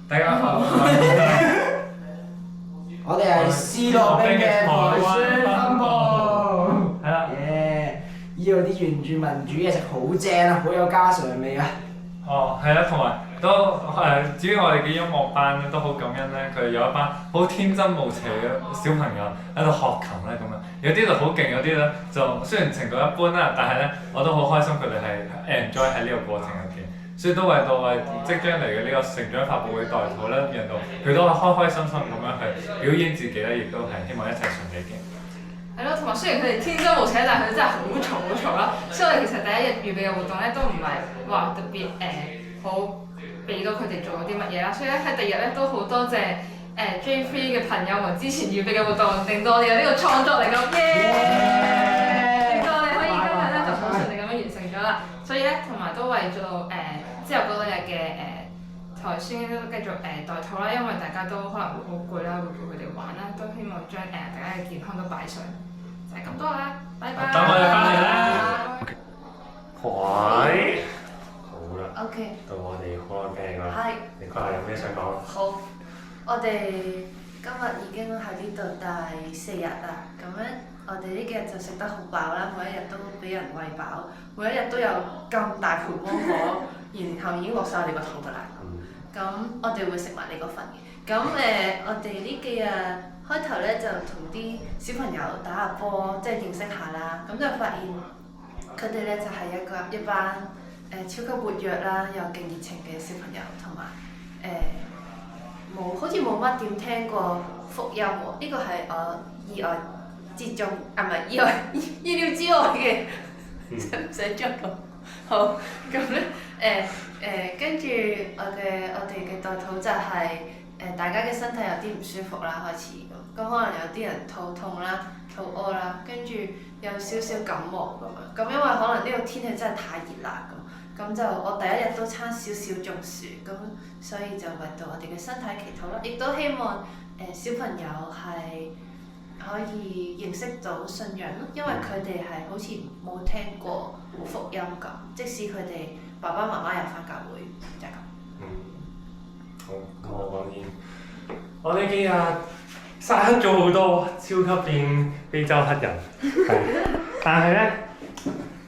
大家好，我哋係思樂冰嘅台灣分部，係啦。依度啲原住民煮嘢食好正啊，好有家常味啊！哦，係啊，同埋都至於我哋嘅音樂班咧，都好感恩咧，佢有一班好天真無邪嘅小朋友喺度學琴咧咁樣，有啲就好勁，有啲咧就雖然程度一般啦，但係咧我都好開心佢哋係 enjoy 喺呢個過程入邊，所以都為到即將嚟嘅呢個成長發佈會代禱咧，讓到佢都係開開心心咁樣去表演自己咧，亦都係希望一切順利嘅。係咯，同埋雖然佢哋天真無邪，但係佢哋真係好嘈啦。所以我哋其實第一日預備嘅活動咧，都唔係話特別好俾到佢哋做咗啲乜嘢啦。所以咧喺第二日咧都好多謝J3 嘅朋友們之前預備嘅活動，令到我哋有呢個創作嚟咁令到我哋可以今日咧就好順利咁樣完成咗啦。所以咧同埋都為咗之後嗰兩日嘅台宣都繼續代禱啦，因為大家都可能會好攰啦，會叫佢哋玩啦，都希望將大家嘅健康都擺上。就係咁多啦，拜拜。等我哋翻嚟啦。喂，好啦， OK，到我哋開鏡啦。係。你講下有咩想講？好，我哋今日已經喺呢度第4日啦。咁咧，我哋呢幾日就食得好飽啦，每一日都俾人餵飽，每一日都有咁大盤芒果，然後已經落晒我哋個肚㗎啦。咁我哋會食埋你嗰份嘅。咁我哋呢幾日開頭咧就同啲小朋友打下波，即係認識下啦。咁就發現佢哋咧就係一班超級活躍啦，又勁熱情嘅小朋友，同埋好似冇乜點聽過福音喎。呢個係我意外之中，唔係意料之外嘅，使唔使再講？好，咁咧跟住我哋嘅代禱就係大家嘅身體有啲唔舒服啦，開始咁可能有啲人肚痛啦、肚屙啦，跟住有少少感冒咁樣。咁因為可能呢個天氣真係太熱啦咁就我第一日都差少少中暑，咁所以就為到我哋嘅身體祈禱啦，亦都希望小朋友係可以認識到信仰咯，因為佢哋係好似冇聽過福音咁，即使佢哋爸爸媽媽有返教會，就係咁。好，咁我講先。我呢幾日曬黑咗好多，超級變非洲黑人。係，但係咧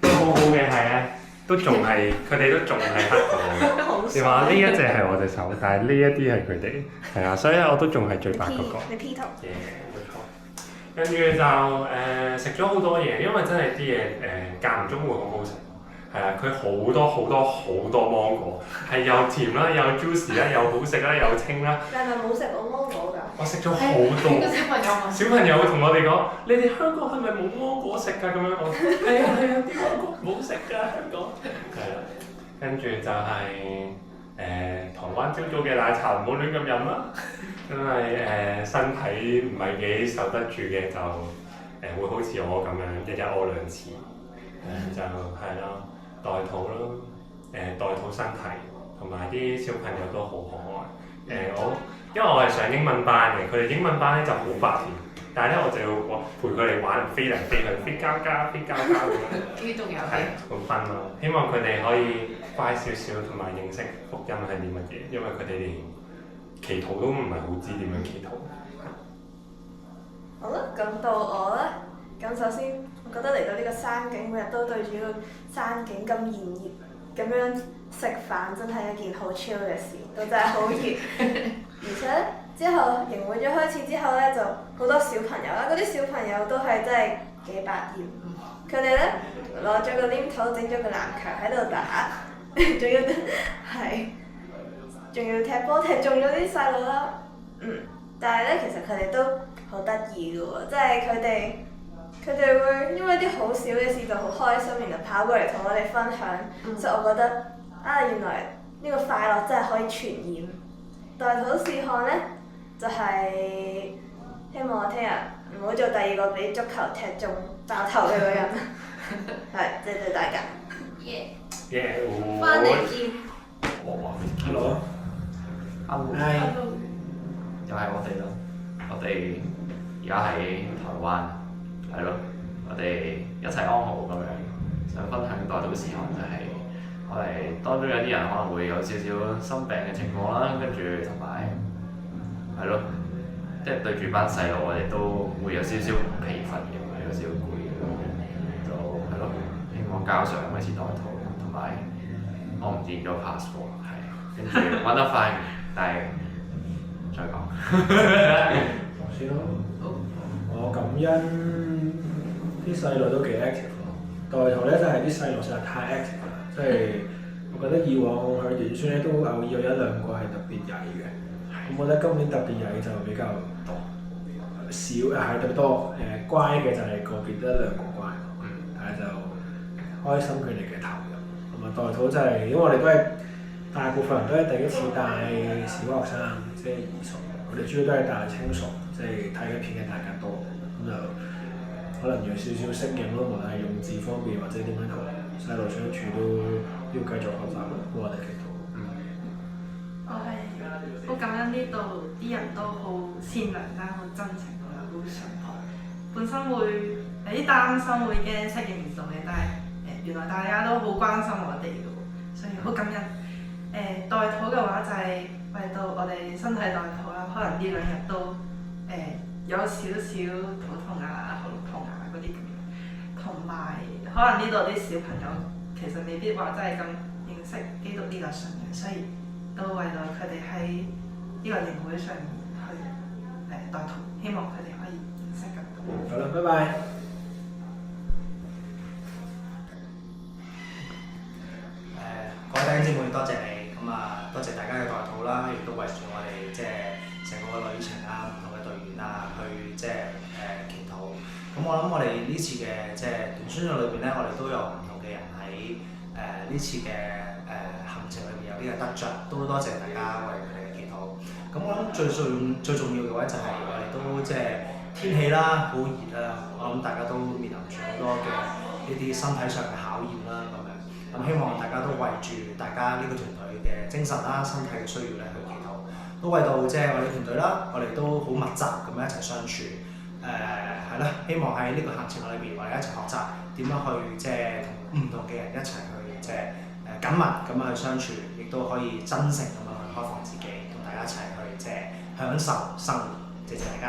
都好好嘅係咧，佢哋都仲係黑過我。你話呢一隻係我隻手，但係呢一啲係佢哋，係啊，所以我都仲係最白嗰個。你 P 圖。冇錯。跟住就食咗好多嘢，因為真係啲嘢間唔中會好好食。係啊，佢好多芒果，係又甜啦，又 juicy 啦，又好食啦，又清啦。你係咪冇食過芒果㗎？我食咗好多。小朋友會同我哋講：你哋香港係咪冇芒果食㗎？咁樣講。係啊，啲芒果唔好食㗎，香港。係啦，跟住就係台灣朝早嘅奶茶唔好亂咁飲啦，因為身體唔係幾受得住嘅就會好似我咁樣一日屙2次，就係咯。代禱咯，代禱身體，同埋啲小朋友都好可愛。因為我係上英文班嘅，佢哋英文班咧就好白甜，但係咧我就要陪佢哋玩飛嚟飛去，飛交交咁樣。機動遊戲。係好分咯，希望佢哋可以乖少少，同埋認識福音係啲乜嘢，因為佢哋連祈禱都唔係好知點樣祈禱。好啦，咁到我啦。咁首先，我覺得嚟到呢個山景，每日都對住個山景咁炎熱咁樣食飯，真係一件好 chill 嘅事，都真係好熱。而且之後營會咗開始之後咧，就好多小朋友啦，嗰啲小朋友都係真係幾百厭。佢哋咧攞咗個黏土，整咗個籃球喺度打，仲要踢波踢中咗啲細路啦。但係咧，其實佢哋都好得意嘅喎，即係佢哋會因為啲好小嘅事就好開心，然後跑過嚟同我哋分享，所以我覺得原來呢個快樂真係可以傳染。代禱事項咧，就係希望我聽日唔好做第二個俾足球踢中爆頭嘅嗰人。係，謝謝大家。翻嚟見。Hello。係。又係我哋咯，我哋而家喺台灣。係咯，我哋一齊安好咁樣，想分享代禱事項就係我哋當中有啲人可能會有少少生病嘅情況啦，跟住同埋係咯，即係對住班細路，我哋都會有少少疲乏嘅，有少少攰嘅，就係咯，希望交上嗰次代禱，同埋我唔見咗 passport， 係跟住揾得翻，但係再講。先咯，我感恩啲細路都幾 active 咯，代禱咧真係啲細路實在太 active 啦，即係我覺得以往去短宣咧都偶爾有一兩個係特別曳嘅，咁我覺得今年特別曳就比較多，少係特別多乖嘅就係個別得一兩個乖，但係就開心佢哋嘅投入，同埋代禱就係因為我哋都係大部分人都係第一次帶小學生即係兒童，我哋主要都係帶青熟。即係睇嘅片嘅大家多，咁就可能要少少適應咯，無論係用字方面或者點樣同細路相處都要繼續學習咯。我哋祈禱。我係好感恩呢度啲人都好善良啦，好真情同埋好淳樸。本身會有啲擔心，會驚適應唔到嘅，但係原來大家都好關心我哋嘅喎，所以好感恩。代禱嘅話就係為到我哋身體代禱啦，可能呢兩日都有少少肚痛啊、喉嚨痛啊嗰啲咁樣，同埋可能呢度啲小朋友其實未必話真係咁認識基督呢個信仰，所以都為到佢哋喺呢個營會上面去代禱，希望佢哋可以認識更多。好啦，拜拜。各位弟兄姊妹，多謝你，咁啊多謝大家嘅代禱啦，亦都為住我哋即係成個旅程啊，唔同嘅隊員啊，去即係祈禱。咁我諗我哋呢次嘅即係短宣裏邊咧，我哋都有唔同嘅人喺呢次嘅行程裏邊有呢個得着，都多謝大家為佢哋嘅祈禱。咁我諗最重要嘅話就係我哋都即係天氣啦，好熱啊，我諗大家都面臨住好多嘅呢啲身體上嘅考驗啦，咁樣。咁希望大家都為住大家呢個團隊嘅精神啦、身體嘅需要咧去祈禱，都為到即係我哋團隊啦，我哋都好密集咁樣一齊相處，係啦，希望喺呢個行程裏邊，我哋一齊學習點樣去即係同唔同嘅人一齊去即係緊密咁樣去相處，亦都可以真誠咁樣去開放自己，同大家一齊去即係享受生活，謝謝大家。